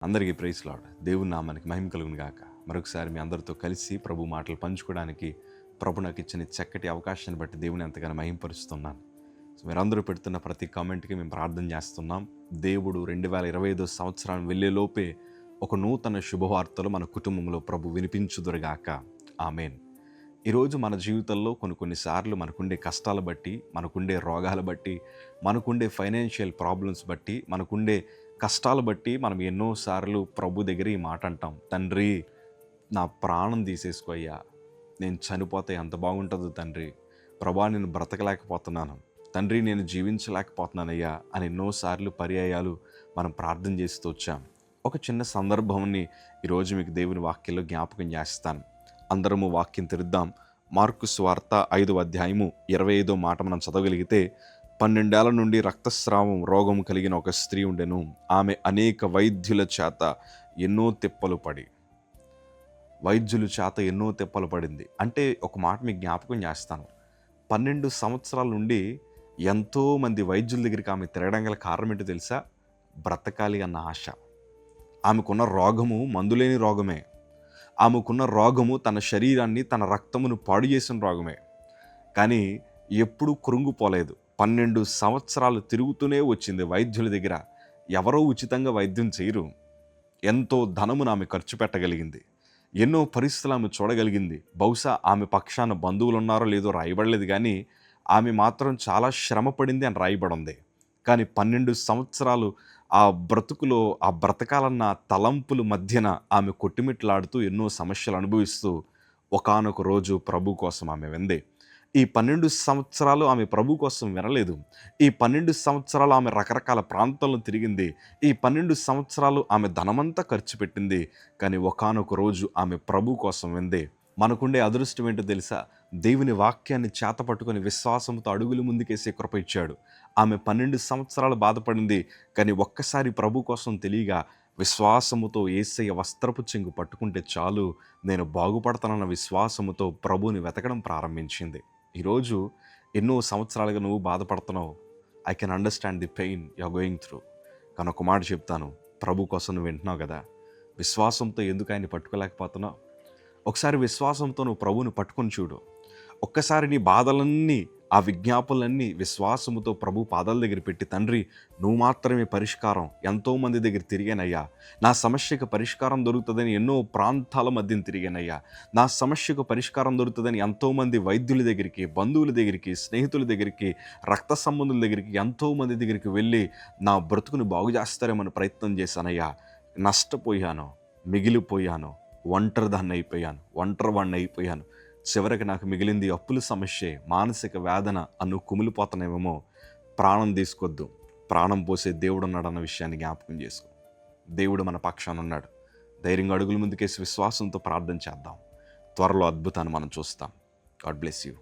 అందరికీ praise lord. దేవుని నామానికి మహిమ కలుగును గాక. మరొకసారి మీ అందరితో కలిసి ప్రభు మాటలు పంచుకోవడానికి ప్రభు నాకు ఇచ్చిన చక్కటి అవకాశాన్ని బట్టి దేవుని ఎంతగానో మహింపరుస్తున్నాను. మీరందరూ పెడుతున్న ప్రతి కామెంట్కి మేము ప్రార్థన చేస్తున్నాం. దేవుడు 2025 సంవత్సరం వెళ్ళేలోపే ఒక నూతన శుభవార్తలు మన కుటుంబంలో ప్రభు వినిపించుదురుగాక. ఆమేన్. ఈరోజు మన జీవితంలో కొన్నిసార్లు మనకుండే కష్టాలు బట్టి, మనకుండే రోగాలు బట్టి, మనకుండే ఫైనాన్షియల్ ప్రాబ్లమ్స్ బట్టి, మనకుండే కష్టాలు బట్టి మనం ఎన్నోసార్లు ప్రభు దగ్గర ఈ మాట అంటాం, తండ్రి నా ప్రాణం తీసేసుకో అయ్యా, నేను చనిపోతే ఎంత బాగుంటుందో తండ్రి, ప్రభా నేను బ్రతకలేకపోతున్నాను, తండ్రి నేను జీవించలేకపోతున్నానయ్యా అని ఎన్నోసార్లు పర్యాయాలు మనం ప్రార్థన చేస్తూ వచ్చాం. ఒక చిన్న సందర్భంని ఈరోజు మీకు దేవుని వాక్యంలో జ్ఞాపకం చేస్తాను. అందరము వాక్యం తెరుద్దాం. మార్కు సువార్త 5వ అధ్యాయము 25వ మాట మనం చదవగలిగితే, 12 ఏళ్ల నుండి రక్తస్రావం రోగం కలిగిన ఒక స్త్రీ ఉండెను. ఆమె అనేక వైద్యుల చేత ఎన్నో తిప్పలు పడింది. అంటే ఒక మాట మీకు జ్ఞాపకం చేస్తాను. 12 సంవత్సరాల నుండి ఎంతోమంది వైద్యుల దగ్గరికి ఆమె తిరగడం గల కారణం ఏంటో తెలుసా? బ్రతకాలి అన్న ఆశ. ఆమెకున్న రోగము మందులేని రోగమే. ఆమెకున్న రోగము తన శరీరాన్ని, తన రక్తమును పాడు చేసిన రోగమే. కానీ ఎప్పుడూ కృంగిపోలేదు. 12 సంవత్సరాలు తిరుగుతూనే వచ్చింది వైద్యుల దగ్గర. ఎవరో ఉచితంగా వైద్యం చేయరు. ఎంతో ధనమును ఆమె ఖర్చు పెట్టగలిగింది. ఎన్నో పరిస్థితులు ఆమె చూడగలిగింది. బహుశా ఆమె పక్షాన బంధువులు ఉన్నారో లేదో రాయబడలేదు, కానీ ఆమె మాత్రం చాలా శ్రమ పడింది అని రాయబడి ఉంది. కానీ 12 సంవత్సరాలు ఆ బ్రతుకులో, ఆ బ్రతకాలన్న తలంపుల మధ్యన ఆమె కొట్టిమిట్లాడుతూ ఎన్నో సమస్యలు అనుభవిస్తూ ఒకానొక రోజు ప్రభు కోసం ఆమె వింది. ఈ 12 సంవత్సరాలు ఆమె ప్రభు కోసం వినలేదు. ఈ 12 సంవత్సరాలు ఆమె రకరకాల ప్రాంతాలను తిరిగింది. ఈ 12 సంవత్సరాలు ఆమె ధనమంతా ఖర్చు పెట్టింది. కానీ ఒకానొక రోజు ఆమె ప్రభు కోసం వింది. మనకుండే అదృష్టం ఏంటో తెలుసా? దేవుని వాక్యాన్ని చేతపట్టుకొని విశ్వాసంతో అడుగులు ముందుకేసే కృప ఇచ్చాడు. ఆమె 12 సంవత్సరాలు బాధపడింది. కానీ ఒక్కసారి ప్రభు కోసం తెలియగా విశ్వాసముతో యేసయ్య వస్త్రపు చెంగు పట్టుకుంటే చాలు, నేను బాగుపడతానన్న విశ్వాసముతో ప్రభువుని వెతకడం ప్రారంభించింది. ఈరోజు ఎన్నో సంవత్సరాలుగా నువ్వు బాధపడుతున్నావు. I can understand the pain you are going through. కానీ ఒక మాట చెప్తాను, ప్రభు కోసం నువ్వు వింటున్నావు కదా, విశ్వాసంతో ఎందుకు ఆయన్ని పట్టుకోలేకపోతున్నావు? ఒకసారి విశ్వాసంతో నువ్వు ప్రభువుని పట్టుకొని చూడు. ఒక్కసారి నీ బాధలన్నీ, ఆ విజ్ఞాపనలన్నీ విశ్వాసముతో ప్రభు పాదాల దగ్గర పెట్టి, తండ్రి నువ్వు మాత్రమే పరిష్కారం, ఎంతోమంది దగ్గర తిరిగానయ్యా, నా సమస్యకు పరిష్కారం దొరుకుతుందని ఎన్నో ప్రాంతాల మధ్యన తిరిగానయ్యా, నా సమస్యకు పరిష్కారం దొరుకుతుందని ఎంతోమంది వైద్యుల దగ్గరికి, బంధువుల దగ్గరికి, స్నేహితుల దగ్గరికి, రక్త సంబంధుల దగ్గరికి, ఎంతోమంది దగ్గరికి వెళ్ళి నా బ్రతుకుని బాగు చేస్తారేమని ప్రయత్నం చేశానయ్యా. నష్టపోయాను, మిగిలిపోయాను, ఒంటరిదాన్ని అయిపోయాను. చివరికి నాకు మిగిలింది అప్పుల సమస్యే, మానసిక వేదన అన్ను కుమిలిపోతానేమో. ప్రాణం తీసుకొద్దు, ప్రాణం పోసే దేవుడు ఉన్నాడన్న విషయాన్ని జ్ఞాపకం చేసుకో. దేవుడు మన పక్షాన ఉన్నాడు. ధైర్యంగా అడుగుల ముందుకేసి విశ్వాసంతో ప్రార్థన చేద్దాం. త్వరలో అద్భుతాన్ని మనం చూస్తాం. God bless you.